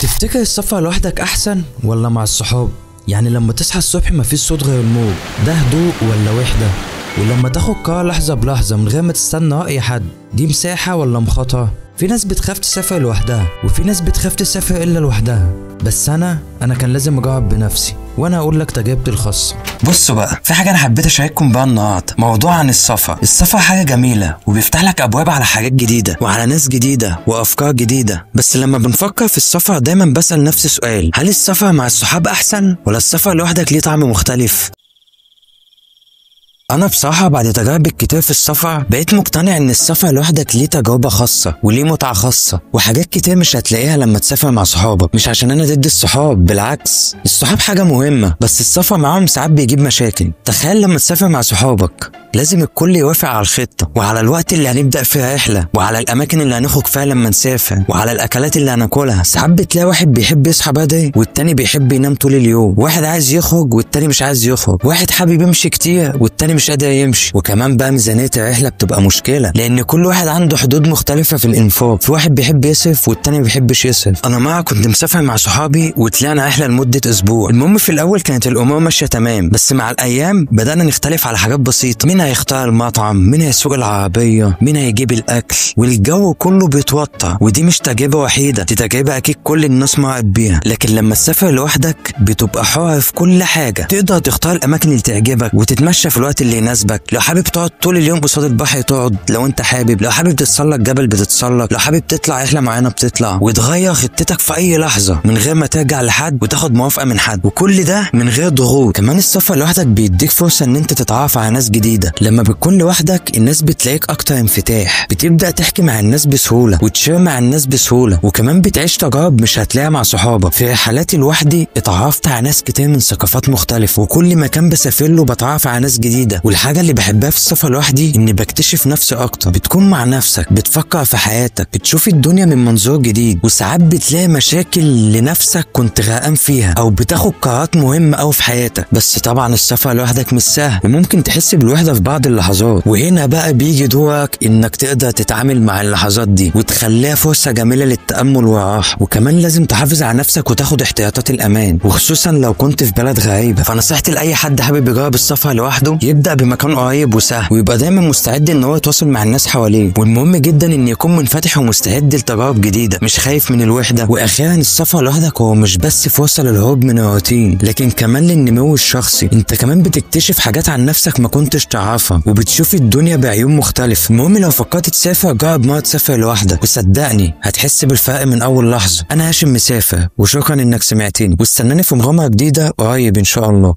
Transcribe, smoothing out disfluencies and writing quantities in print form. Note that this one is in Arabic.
تفتكر السفر لوحدك احسن ولا مع الصحاب؟ يعني لما تصحى الصبح مفيش صوت غير الموج، ده هدوء ولا وحدة؟ ولما تاخد قرار لحظة بلحظة من غير ما تستنى رأي حد، دي مساحة ولا مخاطرة؟ في ناس بتخاف تسافر لوحدها وفي ناس بتخاف تسافر الا لوحدها، بس انا كان لازم اجرب بنفسي وانا اقول لك تجربتي الخاصه. بصوا بقى، في حاجه انا حبيت اشارككم بيها النهارده، موضوع عن السفر حاجه جميله وبيفتح لك ابواب على حاجات جديده وعلى ناس جديده وافكار جديده. بس لما بنفكر في السفر دايما بسال نفسي سؤال، هل السفر مع الصحاب احسن ولا السفر لوحدك ليه طعم مختلف؟ أنا بصراحة بعد تجارب كتير في السفر بقيت مقتنع إن السفر لوحدك ليه تجربة خاصة وليه متعة خاصة وحاجات كتير مش هتلاقيها لما تسافر مع صحابك. مش عشان أنا ضد الصحاب، بالعكس الصحاب حاجة مهمة، بس السفر معاهم ساعات بيجيب مشاكل. تخيل لما تسافر مع صحابك لازم الكل يوافق على الخطة وعلى الوقت اللي هنبدأ فيها رحلة وعلى الأماكن اللي هنخرج فيها لما نسافر وعلى الأكلات اللي هناكلها. ساعات بتلاقي واحد بيحب يصحى بدري والتاني بيحب ينام طول اليوم، واحد عايز يخرج والتاني مش عايز يخرج، واحد حابب يمشي كتير والتاني مش قادر يمشي. وكمان بقى ميزانية الرحلة بتبقى مشكلة لأن كل واحد عنده حدود مختلفة في الإنفاق، في واحد بيحب يصرف والتاني ما بيحبش يصرف. أنا مرة كنت مسافر مع صحابي وطلعنا رحلة لمدة أسبوع. المهم في الأول كانت الأمور ماشية تمام، بس مع الأيام بدأنا نختلف على حاجات بسيطة، مين هيختار المطعم، مين هيسوق العربية، مين هيجيب الأكل، والجو كله بيتوتر. ودي مش تجربة وحيدة، دي تجربة أكيد كل الناس مرت بيها. لكن لما تسافر لوحدك بتبقى حر في كل حاجة، تقدر تختار الأماكن اللي تعجبك وتتمشى في الوقت اللي يناسبك. لو حابب تقعد طول اليوم قصاد البحر تقعد، لو انت حابب، لو حابب تتسلق جبل بتتسلق، لو حابب تطلع رحلة معينة بتطلع، وتغير خطتك في أي لحظة من غير ما ترجع لحد وتاخد موافقة من حد، وكل ده من غير ضغوط. كمان السفر لوحدك بيديك فرصة ان انت تتعرف على ناس جديدة. لما بتكون لوحدك الناس بتلاقيك اكتر انفتاح، بتبدأ تحكي مع الناس بسهولة وتشير مع الناس بسهولة، وكمان بتعيش تجارب مش هتلاقيها مع صحابك. في رحلاتي لوحدي اتعرفت على ناس كتير من ثقافات مختلفة، وكل مكان بسافر له بتعرف على ناس جديدة. والحاجة اللي بحبها في السفر لوحدي اني بكتشف نفسي اكتر، بتكون مع نفسك، بتفكر في حياتك، بتشوف الدنيا من منظور جديد، وساعات بتلاقي مشاكل لنفسك كنت غرقان فيها او بتاخد قرارات مهمة اوي في حياتك. بس طبعا السفر لوحدك مش سهل وممكن تحس بالوحدة في بعض اللحظات، وهنا بقى بيجي دورك انك تقدر تتعامل مع اللحظات دي وتخليها فرصة جميلة للتأمل والراحة. وكمان لازم تحافظ على نفسك وتاخد احتياطات الامان، وخصوصا لو كنت في بلد غريبة. فنصيحتي لاي حد حابب يجرب السفر لوحده يبدأ بمكان قريب وسهل، ويبقى دايما مستعد ان هو يتواصل مع الناس حواليه. والمهم جدا ان يكون منفتح ومستعد لتجارب جديدة، مش خايف من الوحدة. واخيرا السفر لوحدك هو مش بس فرصة للهروب من الروتين، لكن كمان للنمو الشخصي. انت كمان بتكتشف حاجات عن نفسك ما كنتش تعرفها وبتشوف الدنيا بعيون مختلفة. المهم لو فكرت تسافر جرب مرة تسافر لوحدك، وصدقني هتحس بالفرق من اول لحظة. انا هاشم مسافر وشكرا انك سمعتني، واستناني في مغامرة جديدة قريب ان شاء الله.